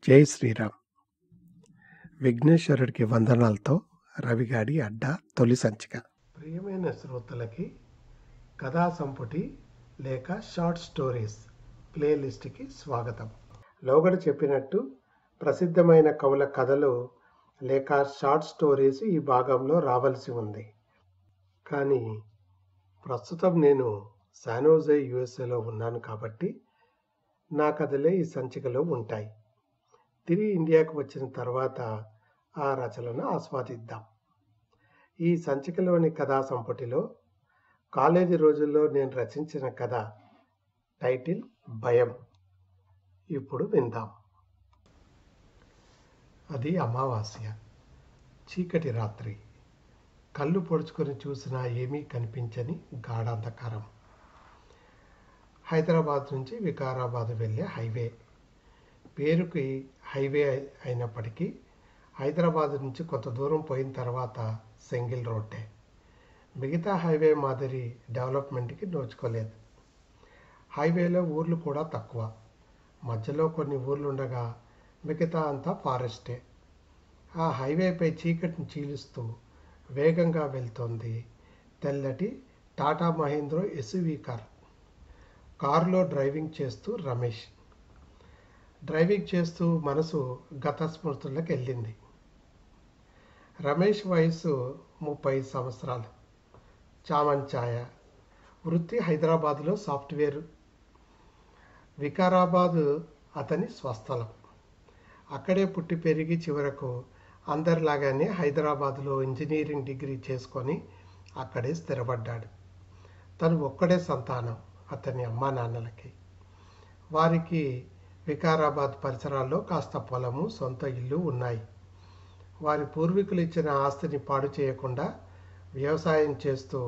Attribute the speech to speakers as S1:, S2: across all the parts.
S1: జై శ్రీరామ్. విఘ్నేశ్వరుడికి వందనాలతో రవిగాడి అడ్డా తొలి సంచిక. ప్రియమైన శ్రోతలకి కథా సంపుటి లేక షార్ట్ స్టోరీస్ ప్లేలిస్ట్కి స్వాగతం. లోగడ చెప్పినట్టు ప్రసిద్ధమైన కవుల కథలు లేక షార్ట్ స్టోరీస్ ఈ భాగంలో రావాల్సి ఉంది. కానీ ప్రస్తుతం నేను శానోజే యుఎస్ఏలో ఉన్నాను కాబట్టి నా కథలే ఈ సంచికలో ఉంటాయి. తిరిగి ఇండియాకు వచ్చిన తర్వాత ఆ రచనను ఆస్వాదిద్దాం. ఈ సంచికలోని కథా సంపుటిలో కాలేజీ రోజుల్లో నేను రచించిన కథ టైటిల్ భయం. ఇప్పుడు విందాం. అది అమావాస్య, చీకటి రాత్రి. కళ్ళు పొడుచుకొని చూసినా ఏమీ కనిపించని గాఢాంధకారం. హైదరాబాద్ నుంచి వికారాబాద్ వెళ్ళే హైవే. పేరుకి హైవే అయినప్పటికీ హైదరాబాద్ నుంచి కొంత దూరం పోయిన తర్వాత సింగిల్ రోడ్డే. మిగతా హైవే మాదిరి డెవలప్మెంట్కి నోచుకోలేదు. హైవేలో ఊర్లు కూడా తక్కువ. మధ్యలో కొన్ని ఊర్లు ఉండగా మిగతా అంతా ఫారెస్టే. ఆ హైవేపై చీకటిని చీలుస్తూ వేగంగా వెళ్తోంది తెల్లటి టాటా మహేంద్ర ఎస్యూవీ కార్. కారులో డ్రైవింగ్ చేస్తూ రమేష్. డ్రైవింగ్ చేస్తూ మనసు గత స్మృతులకు వెళ్ళింది. రమేష్ వయసు 30 సంవత్సరాలు. చామంచాయ. వృత్తి హైదరాబాద్లో సాఫ్ట్వేర్. వికారాబాద్ అతని స్వస్థలం. అక్కడే పుట్టి పెరిగి చివరకు అందరిలాగానే హైదరాబాద్లో ఇంజనీరింగ్ డిగ్రీ చేసుకొని అక్కడే స్థిరపడ్డాడు. తను ఒక్కడే సంతానం అతని అమ్మా నాన్నలకి. వారికి వికారాబాద్ పరిసరాల్లో కాస్త పొలము, సొంత ఇల్లు ఉన్నాయి. వారి పూర్వీకులు ఇచ్చిన ఆస్తిని పాడు చేయకుండా వ్యవసాయం చేస్తూ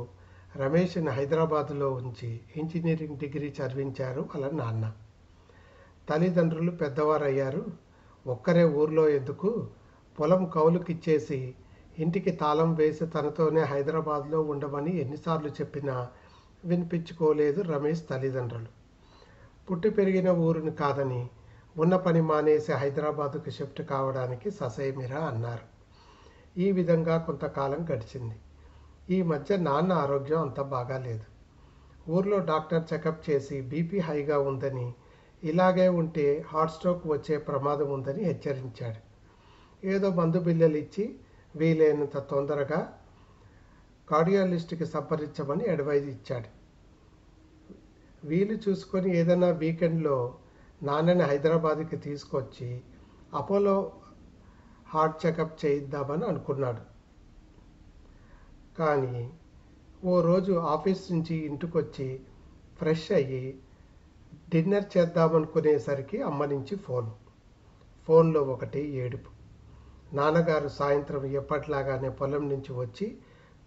S1: రమేష్ని హైదరాబాదులో ఉంచి ఇంజనీరింగ్ డిగ్రీ చదివించారు వాళ్ళ నాన్న. తల్లిదండ్రులు పెద్దవారయ్యారు. ఒక్కరే ఊర్లో ఎందుకు, పొలం కౌలుకిచ్చేసి ఇంటికి తాళం వేసి తనతోనే హైదరాబాద్లో ఉండమని ఎన్నిసార్లు చెప్పినా వినిపించుకోలేదు రమేష్ తల్లిదండ్రులు. పుట్టి పెరిగిన ఊరిని కాదని ఉన్న పని మానేసి హైదరాబాదుకు షిఫ్ట్ కావడానికి ససేమిరా అన్నారు. ఈ విధంగా కొంతకాలం గడిచింది. ఈ మధ్య నాన్న ఆరోగ్యం అంత బాగాలేదు. ఊర్లో డాక్టర్ చెకప్ చేసి బీపీ హైగా ఉందని, ఇలాగే ఉంటే హార్ట్ స్ట్రోక్ వచ్చే ప్రమాదం ఉందని హెచ్చరించాడు. ఏదో మందు బిల్లలు ఇచ్చి వీలైనంత తొందరగా కార్డియాలజిస్ట్కి సంప్రదించమని అడ్వైజ్ ఇచ్చాడు. వీలు చూసుకొని ఏదైనా వీకెండ్లో నాన్నని హైదరాబాద్కి తీసుకొచ్చి అపోలో హార్ట్ చెకప్ చేయిద్దామని అనుకున్నాడు. కానీ ఓ రోజు ఆఫీస్ నుంచి ఇంటికొచ్చి ఫ్రెష్ అయ్యి డిన్నర్ చేద్దామనుకునేసరికి అమ్మ నుంచి ఫోన్లో ఒకటి ఏడుపు. నాన్నగారు సాయంత్రం ఎప్పటిలాగానే పొలం నుంచి వచ్చి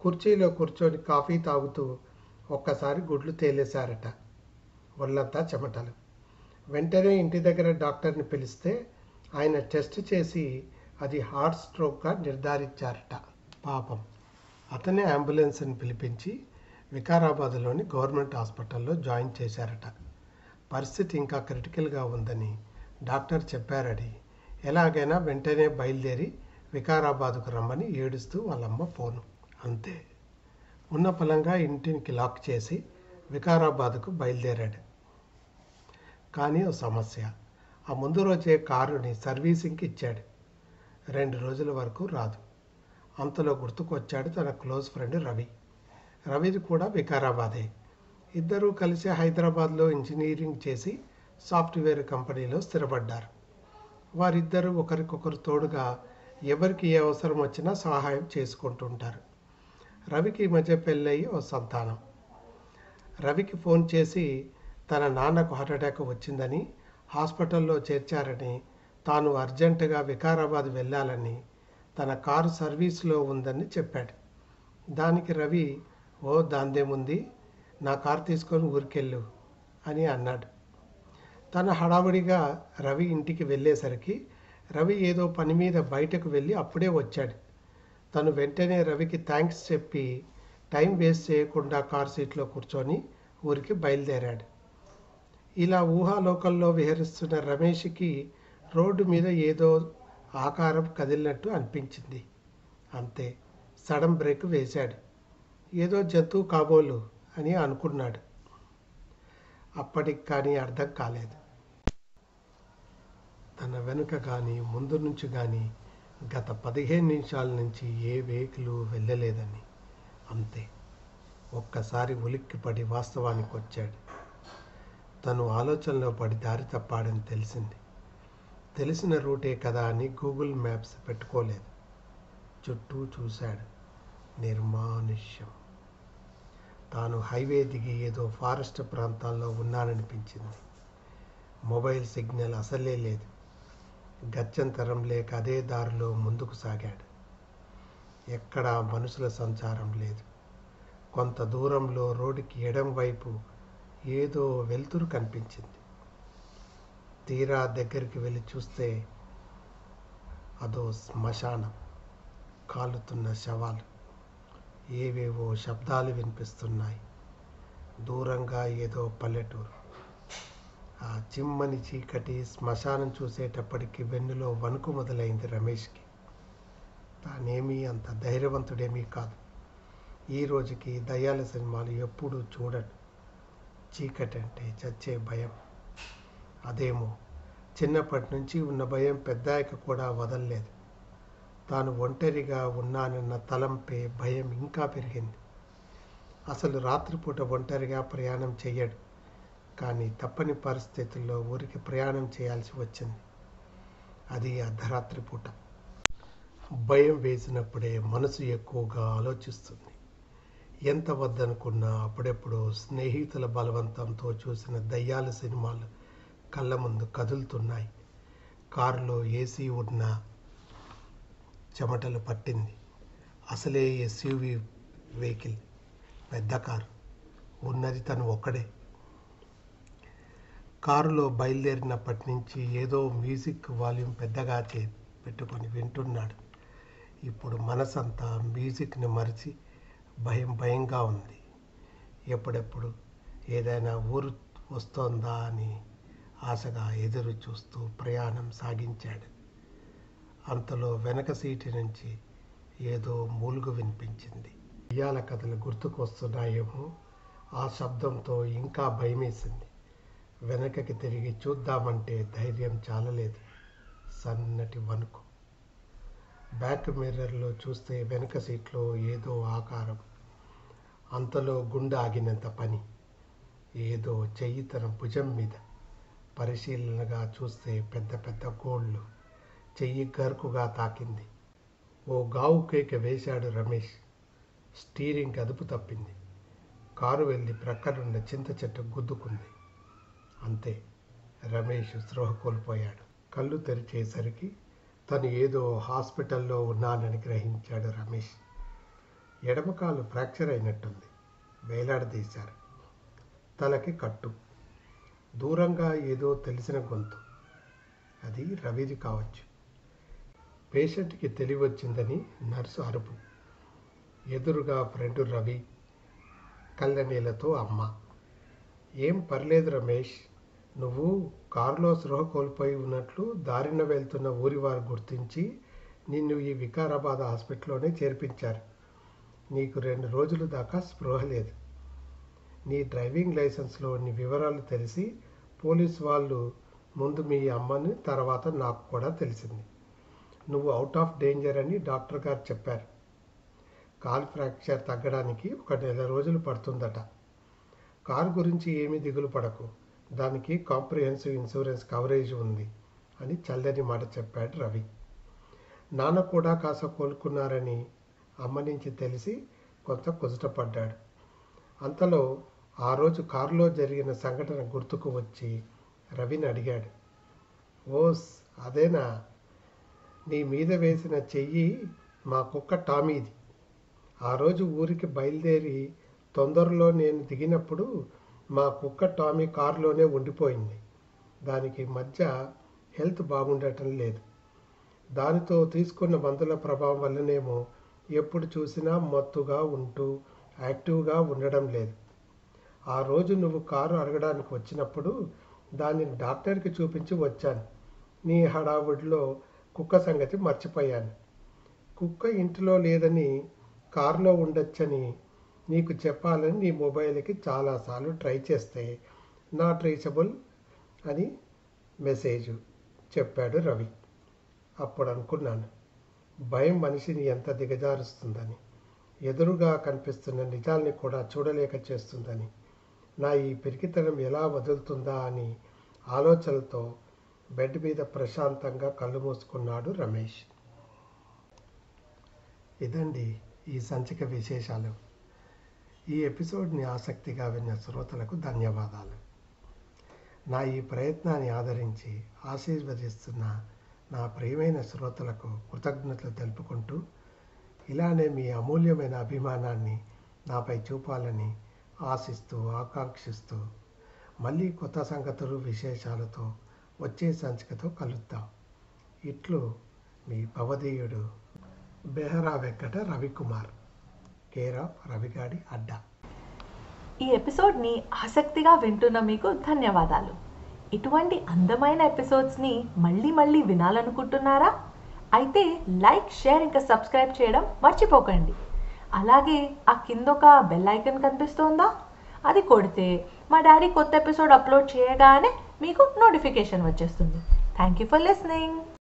S1: కుర్చీలో కూర్చొని కాఫీ తాగుతూ ఒక్కసారి గుడ్లు తేలేశారట. ఒళ్ళంతా చెమటలు. వెంటనే ఇంటి దగ్గర డాక్టర్ని పిలిస్తే ఆయన టెస్ట్ చేసి అది హార్ట్ స్ట్రోక్గా నిర్ధారించారట. పాపం అతనే అంబులెన్స్ని పిలిపించి వికారాబాద్లోని గవర్నమెంట్ హాస్పిటల్లో జాయిన్ చేశారట. పరిస్థితి ఇంకా క్రిటికల్గా ఉందని డాక్టర్ చెప్పారని ఎలాగైనా వెంటనే బయలుదేరి వికారాబాద్కు రమ్మని ఏడుస్తూ వాళ్ళమ్మ ఫోను. అంతే. ఉన్న పలంగా ఇంటికి లాక్ చేసి వికారాబాద్కు బయలుదేరాడు. కానీ ఓ సమస్య. ఆ ముందు రోజే కారుని సర్వీసింగ్కి ఇచ్చాడు. 2 రోజుల వరకు రాదు. అంతలో గుర్తుకొచ్చాడు తన క్లోజ్ ఫ్రెండ్ రవి. రవిది కూడా వికారాబాదే. ఇద్దరూ కలిసి హైదరాబాద్లో ఇంజనీరింగ్ చేసి సాఫ్ట్వేర్ కంపెనీలో స్థిరపడ్డారు. వారిద్దరూ ఒకరికొకరు తోడుగా ఎవరికి ఏ అవసరం వచ్చినా సహాయం చేసుకుంటుంటారు. రవికి ఈ మధ్య పెళ్ళయి ఓ సంతానం. రవికి ఫోన్ చేసి తన నాన్నకు హార్ట్అటాక్ వచ్చిందని, హాస్పిటల్లో చేర్చారని, తాను అర్జెంటుగా వికారాబాద్ వెళ్ళాలని, తన కారు సర్వీస్లో ఉందని చెప్పాడు. దానికి రవి, ఓ దాందేముంది, నా కారు తీసుకొని ఊరికెళ్ళు అని అన్నాడు. తన హడావుడిగా రవి ఇంటికి వెళ్ళేసరికి రవి ఏదో పని మీద బయటకు వెళ్ళి అప్పుడే వచ్చాడు. తను వెంటనే రవికి థ్యాంక్స్ చెప్పి టైం వేస్ట్ చేయకుండా కార్ సీట్లో కూర్చొని ఊరికి బయలుదేరాడు. ఇలా ఊహాలోకంలో విహరిస్తున్న రమేష్కి రోడ్డు మీద ఏదో ఆకారం కదిలినట్టు అనిపించింది. అంతే. సడన్ బ్రేక్ వేశాడు. ఏదో జంతువు కాబోలు అని అనుకున్నాడు. అప్పటికి కానీ అర్థం కాలేదు. తన వెనుక కానీ ముందు నుంచి కానీ గత 15 నిమిషాల నుంచి ఏ వెహికల్ వెళ్ళలేదని. అంతే. ఒక్కసారి ఉలిక్కిపడి వాస్తవానికి వచ్చాడు. తను ఆలోచనలో పడి దారి తప్పాడని తెలిసింది. తెలిసిన రూటే కదా అని గూగుల్ మ్యాప్స్ పెట్టుకోలేదు. చుట్టూ చూశాడు. నిర్మానుష్యం. తాను హైవే దిగి ఏదో ఫారెస్ట్ ప్రాంతాల్లో ఉన్నాననిపించింది. మొబైల్ సిగ్నల్ అసలే లేదు. గత్యంతరం లేక అదే దారిలో ముందుకు సాగాడు. ఎక్కడా మనుషుల సంచారం లేదు. కొంత దూరంలో రోడ్డుకి ఎడం వైపు ఏదో వెలుతురు కనిపించింది. తీరా దగ్గరికి వెళ్ళి చూస్తే అదో శ్మశానం. కాలుతున్న శవాలు. ఏవేవో శబ్దాలు వినిపిస్తున్నాయి. దూరంగా ఏదో పల్లెటూరు. ఆ చిమ్మని చీకటి శ్మశానం చూసేటప్పటికి వెన్నులో వణుకు మొదలైంది రమేష్కి. తానేమీ అంత ధైర్యవంతుడేమీ కాదు. ఈ రోజుకి దయ్యాల సినిమాలు ఎప్పుడూ చూడడు. చీకటి అంటే చచ్చే భయం. అదేమో చిన్నప్పటి నుంచి ఉన్న భయం పెద్దాయక కూడా వదలలేదు. తాను ఒంటరిగా ఉన్నానన్న తలంపే భయం ఇంకా పెరిగింది. అసలు రాత్రిపూట ఒంటరిగా ప్రయాణం చెయ్యడు. కానీ తప్పని పరిస్థితుల్లో ఊరికి ప్రయాణం చేయాల్సి వచ్చింది. అది అర్ధరాత్రి పూట. భయం వేసినప్పుడే మనసు ఎక్కువగా ఆలోచిస్తుంది. ఎంత వద్దనుకున్నా అప్పుడెప్పుడు స్నేహితుల బలవంతంతో చూసిన దయ్యాల సినిమాలు కళ్ళ ముందు కదులుతున్నాయి. కారులో ఏసీ ఉన్నా చెమటలు పట్టింది. అసలే ఎస్యూవి వెహికల్, పెద్ద కారు. ఉన్నది తను ఒక్కడే. కారులో బయలుదేరినప్పటి నుంచి ఏదో మ్యూజిక్ వాల్యూమ్ పెద్దగా పెట్టుకొని వింటున్నాడు. ఇప్పుడు మనసంతా మ్యూజిక్ని మరిచి భయంగా ఉంది. ఎప్పుడెప్పుడు ఏదైనా ఊరు వస్తోందా అని ఆశగా ఎదురు చూస్తూ ప్రయాణం సాగించాడు. అంతలో వెనక సీటు నుంచి ఏదో మూలుగు వినిపించింది. దెయ్యాల కథలు గుర్తుకు వస్తున్నాయేమో. ఆ శబ్దంతో ఇంకా భయమేసింది. వెనకకి తిరిగి చూద్దామంటే ధైర్యం చాలలేదు. సన్నటి వణుకు. బ్యాక్ మిర్రర్లో చూస్తే వెనక సీట్లో ఏదో ఆకారం. అంతలో గుండె ఆగినంత పని. ఏదో చెయ్యి తన భుజం మీద. పరిశీలనగా చూస్తే పెద్ద పెద్ద గోళ్ళు. చెయ్యి గరుకుగా తాకింది. ఓ గావు కేక వేశాడు రమేష్. స్టీరింగ్ అదుపు తప్పింది. కారు వెళ్ళి ప్రక్కనున్న చింత చెట్టు గుద్దుకుంది. అంతే. రమేష్ స్పృహ కోల్పోయాడు. కళ్ళు తెరిచేసరికి తను ఏదో హాస్పిటల్లో ఉన్నానని గ్రహించాడు రమేష్. ఎడమకాలు ఫ్రాక్చర్ అయినట్టుంది. వేలాడదీశారు. తలకి కట్టు. దూరంగా ఏదో తెలిసిన గొంతు. అది రవిది కావచ్చు. పేషెంట్కి తెలివచ్చిందని నర్సు అరుపు. ఎదురుగా ఫ్రెండ్ రవి. కళ్ళనీళ్లతో అమ్మ. ఏం పర్లేదు రమేష్. నువ్వు కారులో స్పృహ కోల్పోయి ఉన్నట్లు దారిన వెళ్తున్న ఊరివారు గుర్తించి నిన్ను ఈ వికారాబాద్ హాస్పిటల్లోనే చేర్పించారు. నీకు 2 రోజుల దాకా స్పృహ లేదు. నీ డ్రైవింగ్ లైసెన్స్లోని వివరాలు తెలిసి పోలీసు వాళ్ళు ముందు మీ అమ్మని తర్వాత నాకు కూడా తెలిసింది. నువ్వు అవుట్ ఆఫ్ డేంజర్ అని డాక్టర్ గారు చెప్పారు. కాల్ ఫ్రాక్చర్ తగ్గడానికి 1 నెల రోజులు పడుతుందట. కారు గురించి ఏమీ దిగులు పడకు. దానికి కాంప్రిహెన్సివ్ ఇన్సూరెన్స్ కవరేజ్ ఉంది అని చల్లని మాట చెప్పాడు రవి. నాన్న కూడా కాస్త కోలుకున్నారని అమ్మ నుంచి తెలిసి కొంత కుదుటపడ్డాడు. అంతలో ఆ రోజు కారులో జరిగిన సంఘటన గుర్తుకు వచ్చి రవిని అడిగాడు. ఓస్ అదేనా? నీ మీద వేసిన చెయ్యి మా కుక్క టామీది. ఆ రోజు ఊరికి బయలుదేరి తొందరలో నేను దిగినప్పుడు మా కుక్క టామీ కారులోనే ఉండిపోయింది. దానికి మధ్య హెల్త్ బాగుండటం లేదు. దానితో తీసుకున్న మందుల ప్రభావం వల్లనేమో ఎప్పుడు చూసినా మత్తుగా ఉంటూ యాక్టివ్గా ఉండడం లేదు. ఆ రోజు నువ్వు కారు అడగడానికి వచ్చినప్పుడు దానిని డాక్టర్కి చూపించి వచ్చాను. నీ హడావుడిలో కుక్క సంగతి మర్చిపోయాను. కుక్క ఇంటిలో లేదని కారులో ఉండొచ్చని నీకు చెప్పాలని నీ మొబైల్కి చాలాసార్లు ట్రై చేస్తే నాట్ రీచబుల్ అని మెసేజ్ చెప్పాడు రవి. అప్పుడు అనుకున్నాను, భయం మనిషిని ఎంత దిగజారుస్తుందని, ఎదురుగా కనిపిస్తున్న నిజాల్ని కూడా చూడలేక చేస్తుందని, నా ఈ పిరికితనం ఎలా వదులుతుందా అని ఆలోచనలతో బెడ్ మీద ప్రశాంతంగా కళ్ళు మూసుకున్నాడు రమేష్. ఇదండి ఈ సంచిక విశేషాలు. ఈ ఎపిసోడ్ని ఆసక్తిగా విన్న శ్రోతలకు ధన్యవాదాలు. నా ఈ ప్రయత్నాన్ని ఆదరించి ఆశీర్వదిస్తున్న నా ప్రియమైన శ్రోతలకు కృతజ్ఞతలు తెలుపుకుంటూ, ఇలానే మీ అమూల్యమైన అభిమానాన్ని నాపై చూపాలని ఆశిస్తూ ఆకాంక్షిస్తూ, మళ్ళీ కొత్త సంగతులు విశేషాలతో వచ్చే సంచికతో కలుద్దాం. ఇట్లు మీ భవదీయుడు బెహరా వెంకట రవికుమార్, కేర్ ఆఫ్ రవిగాడి అడ్డా.
S2: ఈ ఎపిసోడ్ని ఆసక్తిగా వింటున్న మీకు ధన్యవాదాలు. ఇటువంటి అందమైన ఎపిసోడ్స్ని మళ్ళీ మళ్ళీ వినాలనుకుంటున్నారా? అయితే లైక్, షేర్ ఇంకా సబ్స్క్రైబ్ చేయడం మర్చిపోకండి. అలాగే ఆ కింద ఒక బెల్ ఐకాన్ కనిపిస్తోందా? అది కొడితే మా డాడీ కొత్త ఎపిసోడ్ అప్లోడ్ చేయగానే మీకు నోటిఫికేషన్ వచ్చేస్తుంది. Thank you for listening.